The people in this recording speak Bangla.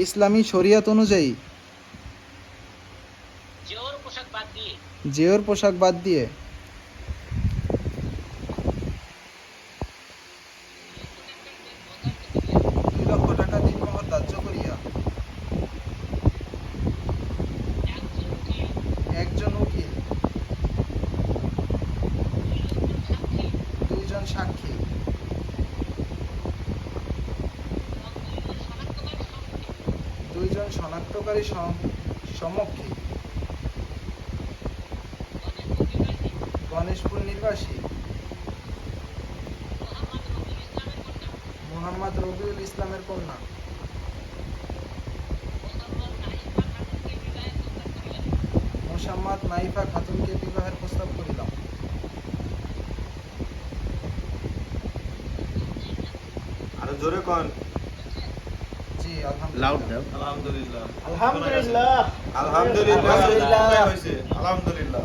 ইসলামী শরিয়ত অনুযায়ী জেওর পোশাক বাদ দিয়ে 2 লক্ষ টাকা দিনমোহর ধার্য করিয়া একজন উকিল 2 জন সাক্ষী 2 জন শনাক্তকারী সমক্ষে গণেশপুর নিবাসী মোহাম্মদ রবিউল ইসলামের কন্যা মোসাম্মদ নাইফা খাতুনকে বিবাহের প্রস্তাব করিলাম। আরো জোরে কোন। জি লাউড আলহামদুলিল্লাহ দাও। আলহামদুলিল্লাহ আলহামদুলিল্লাহ আলহামদুলিল্লাহ হইছে আলহামদুলিল্লাহ।